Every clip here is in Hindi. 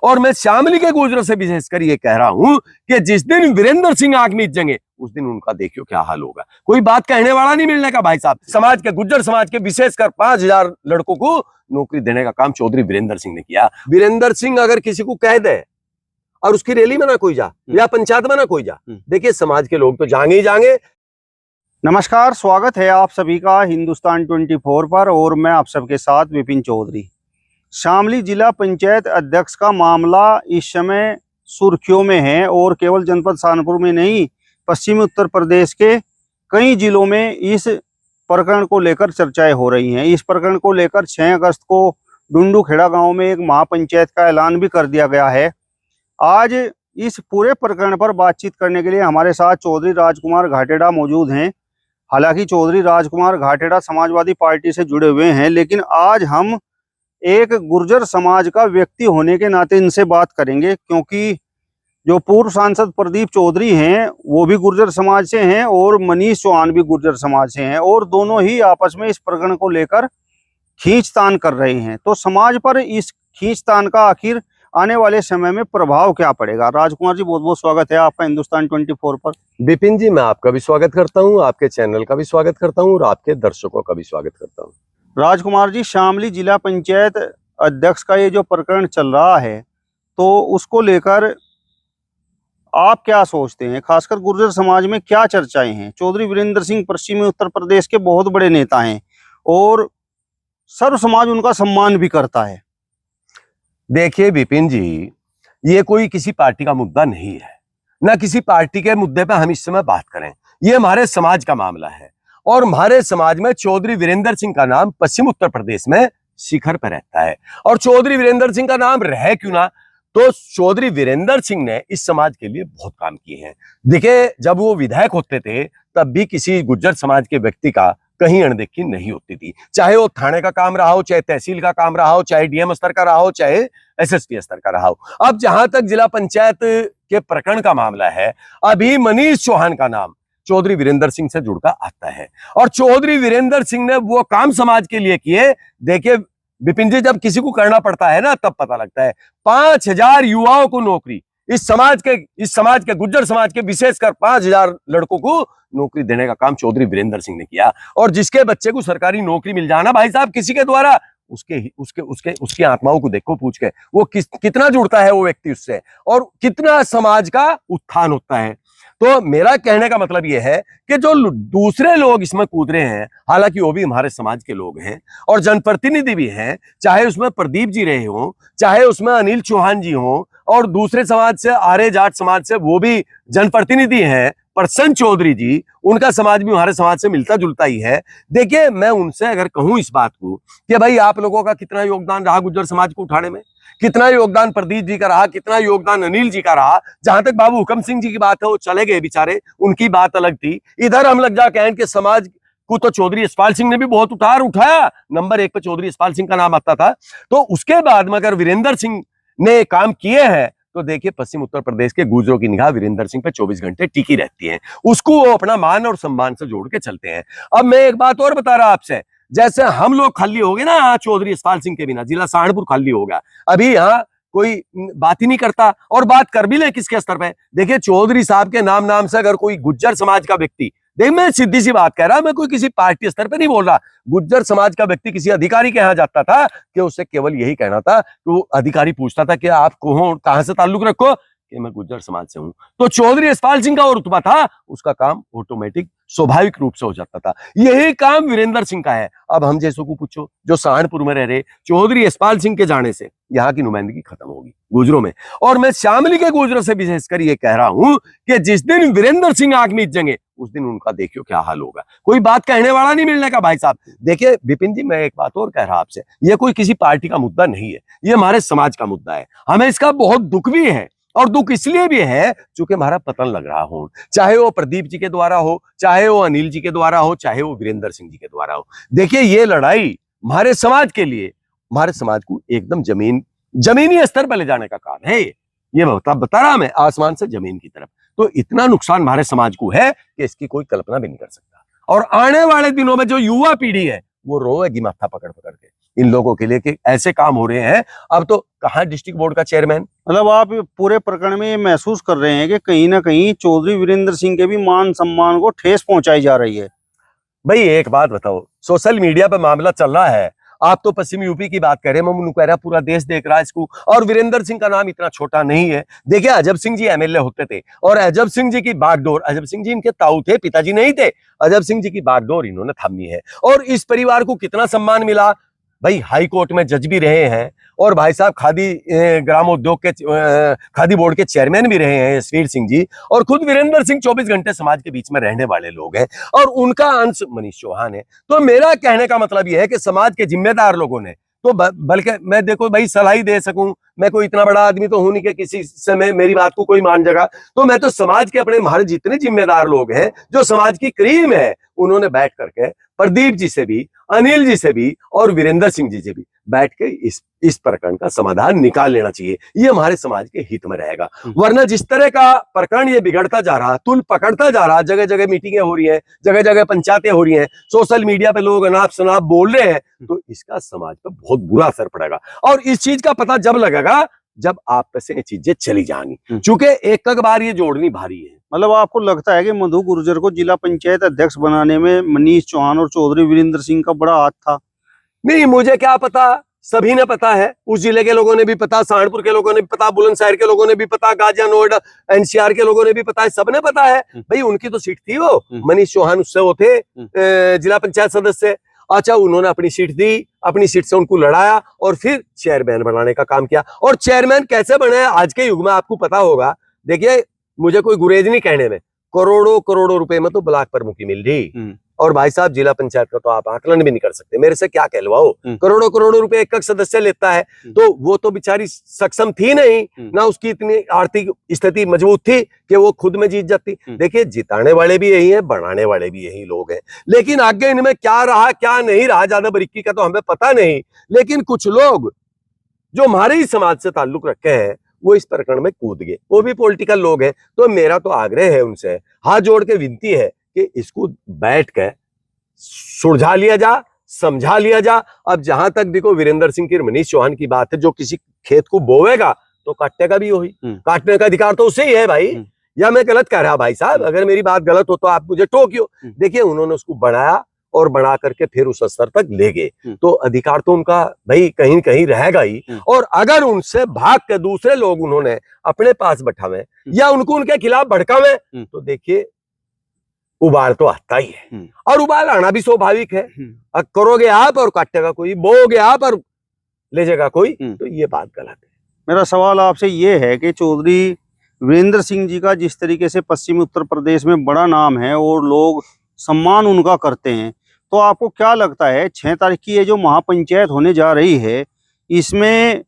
और मैं शामली के गुजरों से विशेषकर ये कह रहा हूं कि जिस दिन वीरेंद्र सिंह आंख मीच जाएंगे उस दिन उनका देखियो क्या हाल होगा। कोई बात कहने वाला नहीं मिलने का भाई साहब। समाज के, गुज्जर समाज के विशेषकर 5000 लड़कों को नौकरी देने का काम चौधरी वीरेंद्र सिंह ने किया। वीरेंद्र सिंह अगर किसी को कह दे और उसकी रैली में ना कोई जा या पंचायत में ना कोई जा, देखिए समाज के लोग तो जाएंगे ही जाएंगे। नमस्कार, स्वागत है आप सभी का हिंदुस्तान 24 पर और मैं आप सबके साथ विपिन चौधरी। शामली जिला पंचायत अध्यक्ष का मामला इस समय सुर्खियों में है और केवल जनपद सहारनपुर में नहीं, पश्चिमी उत्तर प्रदेश के कई जिलों में इस प्रकरण को लेकर चर्चाएं हो रही हैं। इस प्रकरण को लेकर 6 अगस्त को डुंडूखेड़ा गांव में एक महापंचायत का ऐलान भी कर दिया गया है। आज इस पूरे प्रकरण पर बातचीत करने के लिए हमारे साथ चौधरी राजकुमार घाटेड़ा मौजूद हैं। हालांकि चौधरी राजकुमार घाटेड़ा समाजवादी पार्टी से जुड़े हुए हैं, लेकिन आज हम एक गुर्जर समाज का व्यक्ति होने के नाते इनसे बात करेंगे, क्योंकि जो पूर्व सांसद प्रदीप चौधरी हैं वो भी गुर्जर समाज से हैं और मनीष चौहान भी गुर्जर समाज से हैं और दोनों ही आपस में इस प्रकरण को लेकर खींचतान कर रहे हैं। तो समाज पर इस खींचतान का आखिर आने वाले समय में प्रभाव क्या पड़ेगा? राजकुमार जी, बहुत बहुत स्वागत है आपका हिंदुस्तान 24 पर। विपिन जी, मैं आपका भी स्वागत करता हूं, आपके चैनल का भी स्वागत करता हूं और आपके दर्शकों का भी स्वागत करता हूं। राजकुमार जी, शामली जिला पंचायत अध्यक्ष का ये जो प्रकरण चल रहा है तो उसको लेकर आप क्या सोचते हैं? खासकर गुर्जर समाज में क्या चर्चाएं हैं? चौधरी वीरेंद्र सिंह पश्चिमी उत्तर प्रदेश के बहुत बड़े नेता हैं और सर्व समाज उनका सम्मान भी करता है। देखिए विपिन जी, ये कोई किसी पार्टी का मुद्दा नहीं है, ना किसी पार्टी के मुद्दे पे हम इस समय बात करें। ये हमारे समाज का मामला है और हमारे समाज में चौधरी वीरेंद्र सिंह का नाम पश्चिम उत्तर प्रदेश में शिखर पर रहता है। और चौधरी वीरेंद्र सिंह का नाम रहे क्यों ना, तो चौधरी वीरेंद्र सिंह ने इस समाज के लिए बहुत काम किए हैं। देखिए, जब वो विधायक होते थे तब भी किसी गुज्जर समाज के व्यक्ति का कहीं अनदेखी नहीं होती थी, चाहे वो थाने का काम रहा हो, चाहे तहसील का काम रहा हो, चाहे डीएम स्तर का रहा हो, चाहे एसएसपी स्तर का रहा हो। अब जहां तक जिला पंचायत के प्रकरण का मामला है, अभी मनीष चौहान का नाम चौधरी वीरेंद्र सिंह से जुड़कर आता है और चौधरी वीरेंद्र सिंह ने वो काम समाज के लिए किए। देखिए विपिन जी, जब किसी को करना पड़ता है ना तब पता लगता है। 5000 युवाओं को नौकरी, इस समाज के गुज्जर समाज के विशेषकर 5000 लड़कों को नौकरी देने का काम चौधरी वीरेंद्र सिंह ने किया। और जिसके बच्चे को सरकारी नौकरी मिल जाना भाई साहब किसी के द्वारा, उसकी आत्माओं को देखो पूछ के, वो कितना जुड़ता है वो व्यक्ति उससे और कितना समाज का उत्थान होता है। तो मेरा कहने का मतलब ये है कि जो दूसरे लोग इसमें कूद रहे हैं, हालांकि वो भी हमारे समाज के लोग हैं और जनप्रतिनिधि भी हैं, चाहे उसमें प्रदीप जी रहे हों, चाहे उसमें अनिल चौहान जी हों और दूसरे समाज से, आर्य जाट समाज से वो भी जनप्रतिनिधि हैं, प्रसन्न चौधरी जी, उनका समाज भी हमारे समाज से मिलता जुलता ही है। देखिए, मैं उनसे अगर कहूं इस बात को कि भाई आप लोगों का कितना योगदान रहा गुज्जर समाज को उठाने में, कितना योगदान प्रदीप जी का रहा, कितना योगदान अनिल जी का रहा। जहां तक बाबू हुकम सिंह जी की बात है, वो चले गए बेचारे, उनकी बात अलग थी। इधर हम लग जा कहने के समाज को तो चौधरी यशपाल सिंह ने भी बहुत उठाया, नंबर 1 पे चौधरी यशपाल सिंह का नाम आता था। तो उसके बाद में अगर वीरेंद्र सिंह ने काम किए हैं तो देखिए पश्चिम उत्तर प्रदेश के गुजरों की निगाह वीरेंद्र सिंह पे 24 घंटे टिकी रहती है, उसको वो अपना मान और सम्मान से जोड़ के चलते हैं। अब मैं एक बात और बता रहा आपसे, जैसे हम लोग खाली हो गए ना चौधरी यशपाल सिंह के बिना, जिला सहारनपुर खाली होगा। अभी यहाँ कोई बात ही नहीं करता और बात कर भी ले किसके स्तर पे। देखिए चौधरी साहब के नाम से अगर कोई गुज्जर समाज का व्यक्ति, देख मैं सीधी सी बात कह रहा, मैं कोई किसी पार्टी स्तर पे नहीं बोल रहा, गुज्जर समाज का व्यक्ति किसी अधिकारी के यहाँ जाता था कि उससे केवल यही कहना था कि वो अधिकारी पूछता था कि आप कहां से ताल्लुक रखो, कि मैं गुज्जर समाज से हूं, तो चौधरी यशपाल सिंह का वो रुतबा था, उसका काम ऑटोमेटिक स्वाभाविक रूप से हो जाता था। यही काम वीरेंद्र सिंह का है। अब हम जैसों को पूछो जो सहारनपुर में रह रहे, चौधरी यशपाल सिंह के जाने से यहाँ की नुमाइंदगी खत्म होगी गुजरों में। और मैं शामली के गुजरों से विशेषकर ये कह रहा हूं कि जिस दिन वीरेंद्र सिंह आंख मीच जाएंगे उस दिन उनका देखियो क्या हाल होगा। कोई बात कहने वाला नहीं मिलने का भाई साहब। देखिए विपिन जी, मैं एक बात और कह रहा आपसे, ये कोई किसी पार्टी का मुद्दा नहीं है, ये हमारे समाज का मुद्दा है। हमें इसका बहुत दुख भी है और दुख इसलिए भी है क्योंकि हमारा पतन लग रहा हो, चाहे वो प्रदीप जी के द्वारा हो, चाहे वो अनिल जी के द्वारा हो, चाहे वो वीरेंद्र सिंह जी के द्वारा हो। देखिए ये लड़ाई हमारे समाज के लिए, हमारे समाज को एकदम जमीनी स्तर पर ले जाने का काम है। ये बता रहा मैं, आसमान से जमीन की तरफ। तो इतना नुकसान हमारे समाज को है कि इसकी कोई कल्पना भी नहीं कर सकता। और आने वाले दिनों में जो युवा पीढ़ी है वो रोएगी माथा पकड़ पकड़ के इन लोगों के लिए कि ऐसे काम हो रहे हैं। अब तो कहाँ डिस्ट्रिक्ट बोर्ड का चेयरमैन, मतलब आप पूरे प्रकरण में ये महसूस कर रहे हैं कि कहीं ना कहीं चौधरी वीरेंद्र सिंह के भी मान सम्मान को ठेस पहुंचाई जा रही है। भाई एक बात बताओ, सोशल मीडिया पे मामला चल रहा है, आप तो पश्चिमी यूपी की बात कर रहे हैं, मैं कह रहा पूरा देश देख रहा है इसको, और वीरेंद्र सिंह का नाम इतना छोटा नहीं है। देखिए अजब सिंह जी एमएलए होते थे और अजब सिंह जी की बागडोर, अजब सिंह जी इनके ताऊ थे, पिताजी नहीं थे, अजब सिंह जी की बागडोर इन्होंने थामी है। और इस परिवार को कितना सम्मान मिला, भाई हाई कोर्ट में जज भी रहे हैं और भाई साहब खादी ग्रामोद्योग के खादी बोर्ड के चेयरमैन भी रहे हैं यशवीर सिंह जी, और खुद वीरेंद्र सिंह 24 घंटे समाज के बीच में रहने वाले लोग हैं और उनका अंश मनीष चौहान है। तो मेरा कहने का मतलब यह है कि समाज के जिम्मेदार लोगों ने तो बल्कि मैं देखो भाई सलाह ही दे सकूं, मैं कोई इतना बड़ा आदमी तो हूं नहीं कि किसी समय मेरी बात को कोई मान जाएगा, तो मैं तो समाज के अपने हमारे जितने जिम्मेदार लोग हैं जो समाज की क्रीम है, उन्होंने बैठ करके प्रदीप जी से भी, अनिल जी से भी और वीरेंद्र सिंह जी से भी बैठ के इस प्रकरण का समाधान निकाल लेना चाहिए। ये हमारे समाज के हित में रहेगा। वरना जिस तरह का प्रकरण ये बिगड़ता जा रहा, तुल पकड़ता जा रहा, जगह जगह मीटिंगें हो रही हैं, जगह जगह पंचायतें हो रही हैं, सोशल मीडिया पे लोग अनाप शनाप बोल रहे हैं, तो इसका समाज पर बहुत बुरा असर पड़ेगा। और इस चीज का पता जब लगेगा जब आप पे से ये चीजें चली जाएंगी, क्योंकि एक बार ये जोड़नी भारी है। मतलब आपको लगता है कि मधु गुर्जर को जिला पंचायत अध्यक्ष बनाने में मनीष चौहान और चौधरी वीरेंद्र सिंह का बड़ा हाथ था? नहीं, मुझे क्या पता, सभी ने पता है, उस जिले के लोगों ने भी पता, सहारनपुर के लोगों ने भी पता, बुलंदशहर के लोगों ने भी पता, गाजिया नोएडा एनसीआर के लोगों ने भी पता है, सबने पता है। भाई उनकी तो सीट थी, वो मनीष चौहान उससे वो थे जिला पंचायत सदस्य। अच्छा, उन्होंने अपनी सीट दी, अपनी सीट से उनको लड़ाया और फिर चेयरमैन बनाने का काम किया। और चेयरमैन कैसे बने आज के युग में आपको पता होगा। देखिए मुझे कोई गुरेज नहीं कहने में, करोड़ों करोड़ों रुपए में तो ब्लॉक प्रमुखी मिल रही, और भाई साहब जिला पंचायत का तो आप आकलन भी नहीं कर सकते, मेरे से क्या कहलवाओ, करोड़ों करोड़ों रुपए एक सदस्य लेता है। तो वो तो बेचारी सक्षम थी नहीं, ना उसकी इतनी आर्थिक स्थिति मजबूत थी कि वो खुद में जीत जाती। देखिए जिताने वाले भी यही हैं, बढ़ाने वाले भी यही लोग हैं, लेकिन आगे इनमें क्या रहा क्या नहीं रहा ज्यादा बारीकी का तो हमें पता नहीं। लेकिन कुछ लोग जो हमारे ही समाज से ताल्लुक रखे हैं वो इस प्रकरण में कूद गए, वो भी पॉलिटिकल लोग हैं। तो मेरा तो आग्रह है उनसे, हाथ जोड़ के विनती है कि इसको बैठ के सुलझा लिया जा, समझा लिया जा। अब जहां तक देखो वीरेंद्र सिंह की मनीष चौहान की बात है, जो किसी खेत को बोवेगा तो काटेगा भी वही, काटने का अधिकार तो उसे ही है भाई। या मैं गलत कह रहा भाई साहब, अगर मेरी बात गलत हो तो आप मुझे टोकियो। देखिए उन्होंने उसको बनाया और बना करके फिर उस स्तर तक ले गए, तो अधिकार तो उनका भाई कहीं न कहीं रहेगा ही। और अगर उनसे भाग के दूसरे लोग उन्होंने अपने पास बैठावे या उनको उनके खिलाफ भड़कावे, तो देखिए उबाल तो आता ही है, और उबाल आना भी स्वाभाविक है। करोगे आप और काटेगा कोई, बोओगे आप और ले जाएगा कोई, तो ये बात गलत है। मेरा सवाल आपसे ये है कि चौधरी वीरेंद्र सिंह जी का जिस तरीके से पश्चिमी उत्तर प्रदेश में बड़ा नाम है और लोग सम्मान उनका करते हैं, तो आपको क्या लगता है 6 तारीख की ये जो महापंचायत होने जा रही है, इसमें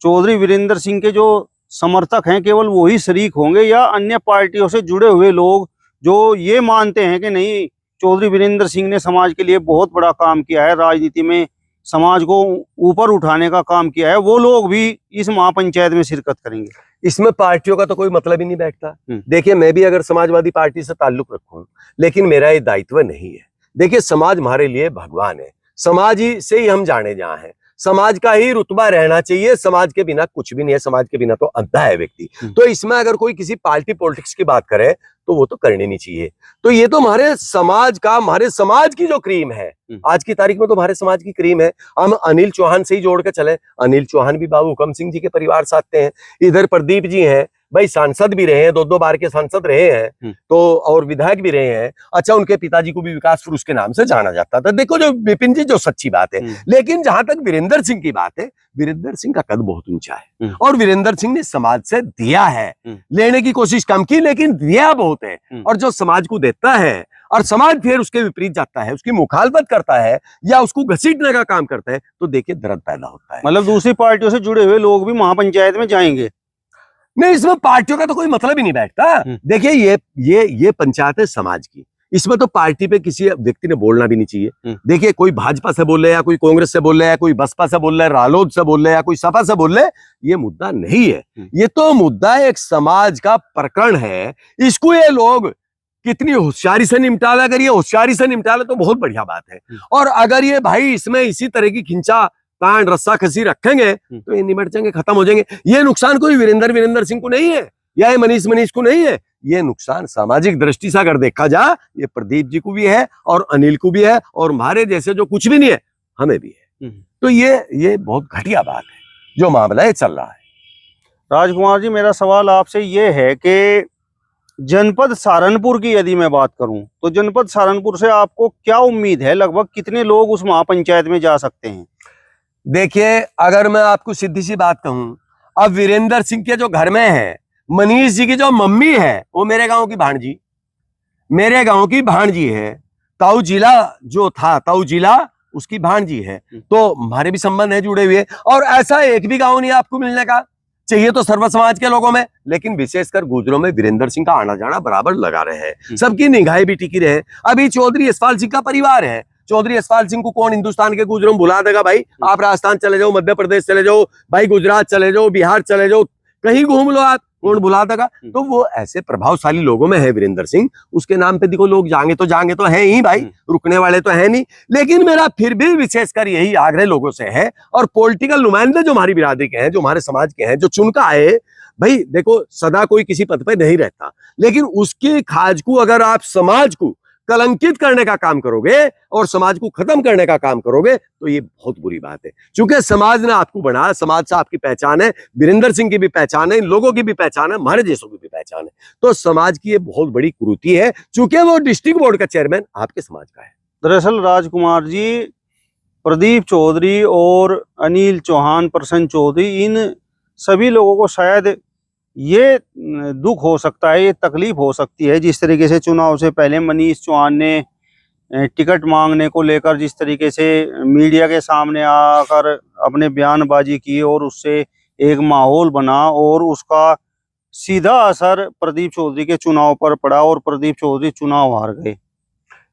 चौधरी वीरेंद्र सिंह के जो समर्थक हैं केवल वही शरीक होंगे, या अन्य पार्टियों से जुड़े हुए लोग जो ये मानते हैं कि नहीं चौधरी वीरेंद्र सिंह ने समाज के लिए बहुत बड़ा काम किया है, राजनीति में समाज को ऊपर उठाने का काम किया है, वो लोग भी इस महापंचायत में शिरकत करेंगे? इसमें पार्टियों का तो कोई मतलब ही नहीं बैठता। देखिए मैं भी अगर समाजवादी पार्टी से ताल्लुक रखूं, लेकिन मेरा ये दायित्व नहीं है। देखिए समाज हमारे लिए भगवान है, समाज ही से ही हम जाने जहाँ हैं, समाज का ही रुतबा रहना चाहिए, समाज के बिना कुछ भी नहीं है, समाज के बिना तो अंधा है व्यक्ति। तो इसमें अगर कोई किसी पार्टी पॉलिटिक्स की बात करे तो वो तो करनी नहीं चाहिए। तो ये तो हमारे समाज की जो क्रीम है, आज की तारीख में तो हमारे समाज की क्रीम है। हम अनिल चौहान से ही जोड़ के चले, अनिल चौहान भी बाबू हुकम सिंह जी के परिवार से आते हैं, इधर प्रदीप जी हैं भाई, सांसद भी रहे हैं, 2 बार के सांसद रहे हैं, तो और विधायक भी रहे हैं। अच्छा, उनके पिताजी को भी विकास पुरुष के नाम से जाना जाता था। देखो जो विपिन जी जो सच्ची बात है। लेकिन जहां तक वीरेंद्र सिंह की बात है, वीरेंद्र सिंह का कद बहुत ऊंचा है और वीरेंद्र सिंह ने समाज से दिया है, लेने की कोशिश कम की लेकिन दिया बहुत है। और जो समाज को देता है और समाज फिर उसके विपरीत जाता है, उसकी मुखालफत करता है या उसको घसीटने का काम करता है, तो देखिए दर्द पैदा होता है। मतलब दूसरी पार्टियों से जुड़े हुए लोग भी महापंचायत में जाएंगे? नहीं, इसमें पार्टियों का तो कोई मतलब ही नहीं बैठता। देखिए ये पंचायत है समाज की, इसमें तो पार्टी पे किसी व्यक्ति ने बोलना भी नहीं चाहिए। देखिए कोई भाजपा से बोल रहे या कोई कांग्रेस से बोल रहे या कोई बसपा से बोल रहे, रालोद से बोल रहे या कोई सपा से बोल रहे, ये मुद्दा नहीं है। ये तो मुद्दा एक समाज का प्रकरण है। इसको ये लोग कितनी होशियारी से निपटाला, अगर ये होशियारी से निपटाला तो बहुत बढ़िया बात है। और अगर ये भाई इसमें इसी तरह की खिंचा तान रस्सा खसी रखेंगे तो ये निमट जाएंगे, खत्म हो जाएंगे। ये नुकसान कोई वीरेंद्र सिंह को नहीं है या मनीष को नहीं है, ये नुकसान सामाजिक दृष्टि से अगर देखा जाए ये प्रदीप जी को भी है और अनिल को भी है और हमारे जैसे जो कुछ भी नहीं है हमें भी है। तो ये बहुत घटिया बात है जो मामला है चल रहा है। राजकुमार जी, मेरा सवाल आपसे ये है कि जनपद सहारनपुर की यदि मैं बात करूं तो जनपद सहारनपुर से आपको क्या उम्मीद है? लगभग कितने लोग उस महापंचायत में जा सकते हैं? देखिए, अगर मैं आपको सीधी सी बात कहूं, अब वीरेंद्र सिंह के जो घर में है, मनीष जी की जो मम्मी है वो मेरे गांव की भांजी है। ताऊ जिला जो था, ताऊ जिला उसकी भांजी है, तो हमारे भी संबंध है जुड़े हुए। और ऐसा एक भी गांव नहीं आपको मिलने का, चाहिए तो सर्व समाज के लोगों में, लेकिन विशेषकर गुजरों में वीरेंद्र सिंह का आना जाना बराबर लगा रहे हैं, सबकी निगाहें भी टिकी रहे। अभी चौधरी यशपाल सिंह का परिवार है, चौधरी यशपाल सिंह को कौन हिंदुस्तान के गुजरों में भुला देगा भाई? आप राजस्थान चले जाओ, मध्य प्रदेश चले जाओ भाई, गुजरात चले जाओ, बिहार चले जाओ, कहीं घूम लो आप, कौन भुला देगा? तो वो ऐसे प्रभावशाली लोगों में है वीरेंद्र सिंह, उसके नाम पे देखो लोग जाएंगे तो है ही भाई, रुकने वाले तो है नहीं। लेकिन मेरा फिर भी विशेषकर यही आग्रह लोगों से है, और पॉलिटिकल नुमाइंदे जो हमारी बिरादरी के हैं, जो हमारे समाज के हैं, जो चुनकर आए भाई, देखो सदा कोई किसी पद पे नहीं रहता, लेकिन उसकी खाज को अगर आप समाज को कलंकित करने का काम करोगे और समाज को खत्म करने का काम करोगे तो ये बहुत बुरी बात है। क्योंकि समाज ने आपको बनाया, समाज से आपकी पहचान है, वीरेंद्र सिंह की भी पहचान है, इन लोगों की भी पहचान है, हमारे जैसों की भी पहचान है। तो समाज की ये बहुत बड़ी कुरीति है, चूंकि वो डिस्ट्रिक्ट बोर्ड का चेयरमैन आपके समाज का है। दरअसल राजकुमार जी, प्रदीप चौधरी और अनिल चौहान, प्रसन्न चौधरी, इन सभी लोगों को शायद ये दुख हो सकता है, ये तकलीफ हो सकती है, जिस तरीके से चुनाव से पहले मनीष चौहान ने टिकट मांगने को लेकर जिस तरीके से मीडिया के सामने आकर अपने बयानबाजी की और उससे एक माहौल बना, और उसका सीधा असर प्रदीप चौधरी के चुनाव पर पड़ा और प्रदीप चौधरी चुनाव हार गए।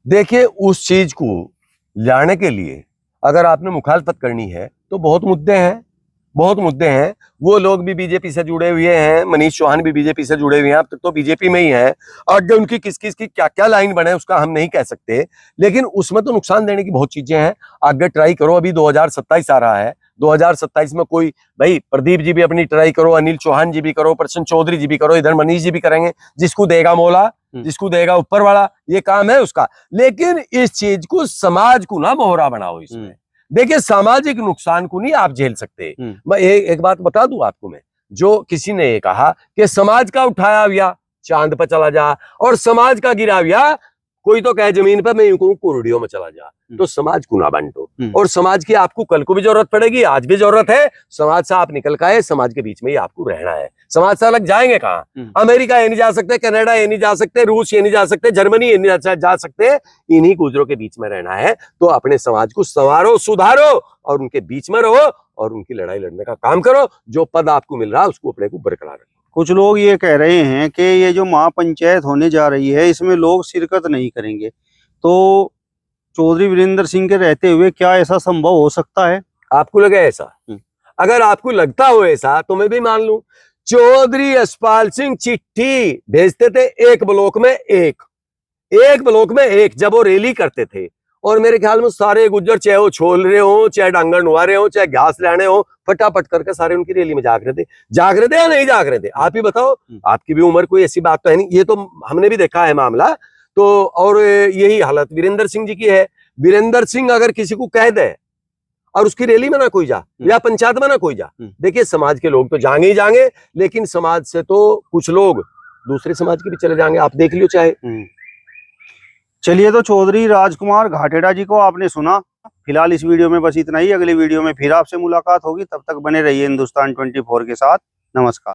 देखिए, उस चीज को लाने के लिए अगर आपने मुखालफत करनी है तो बहुत मुद्दे हैं। वो लोग भी बीजेपी से जुड़े हुए हैं, मनीष चौहान भी बीजेपी से जुड़े हुए हैं, अब तक तो बीजेपी में ही है। आगे उनकी किस किस की क्या क्या लाइन बने उसका हम नहीं कह सकते, लेकिन उसमें तो नुकसान देने की बहुत चीजें हैं। आगे ट्राई करो, अभी 2027 आ रहा है, 2027 में कोई भाई प्रदीप जी भी अपनी ट्राई करो, अनिल चौहान जी भी करो, प्रसन्न चौधरी जी भी करो, इधर मनीष जी भी करेंगे, जिसको देगा मौला, जिसको देगा ऊपर वाला, ये काम है उसका। लेकिन इस चीज को समाज को ना मोहरा बनाओ इसमें। देखिए, सामाजिक नुकसान को नहीं आप झेल सकते। मैं एक बात बता दूं आपको, मैं जो किसी ने ये कहा कि समाज का उठाया हुआ चांद पर चला जा और समाज का गिरा हुआ कोई तो कहे जमीन पर, मैं यूं कहूं कुर्डियों में चला जा, तो समाज को ना बांटो। और समाज की आपको कल को भी जरूरत पड़ेगी, आज भी जरूरत है। समाज से आप निकल के आए, समाज के बीच में ही आपको रहना है। समाज से अलग जाएंगे कहाँ? अमेरिका ये नहीं जा सकते, कनाडा ये नहीं जा सकते, रूस ये नहीं जा सकते, जर्मनी ये नहीं जा सकते, इन्हीं गुजरों के बीच में रहना है। तो अपने समाज को संवारो, सुधारो और उनके बीच में रहो और उनकी लड़ाई लड़ने का काम करो। जो पद आपको मिल रहा है उसको अपने को बरकरार रखो। कुछ लोग ये कह रहे हैं कि ये जो महापंचायत होने जा रही है इसमें लोग शिरकत नहीं करेंगे, तो चौधरी वीरेंद्र सिंह के रहते हुए क्या ऐसा संभव हो सकता है? आपको लगे ऐसा? अगर आपको लगता हो ऐसा तो मैं भी मान लूं। चौधरी यशपाल सिंह चिट्ठी भेजते थे एक ब्लॉक में एक, जब वो रैली करते थे, और मेरे ख्याल में सारे गुज्जर, चाहे वो छोल रहे हो, चाहे डांगर नुआ रहे हो, चाहे घास लाने हो, फटाफट करके सारे उनकी रैली में जाग रहे थे या नहीं जाग रहे थे? आप ही बताओ, आपकी भी उम्र कोई ऐसी बात तो है नहीं, ये तो हमने भी देखा है मामला। तो और यही हालत वीरेंद्र सिंह जी की है। वीरेंद्र सिंह अगर किसी को कह दे और उसकी रैली में ना कोई जा या पंचायत में ना कोई जा, देखिए समाज के लोग तो जाएंगे ही जाएंगे, लेकिन समाज से तो कुछ लोग दूसरे समाज के भी चले जाएंगे, आप देख लियो चाहे। चलिए, तो चौधरी राजकुमार घाटेड़ा जी को आपने सुना। फिलहाल इस वीडियो में बस इतना ही। अगले वीडियो में फिर आपसे मुलाकात होगी, तब तक बने रहिए हिंदुस्तान 24 के साथ। नमस्कार।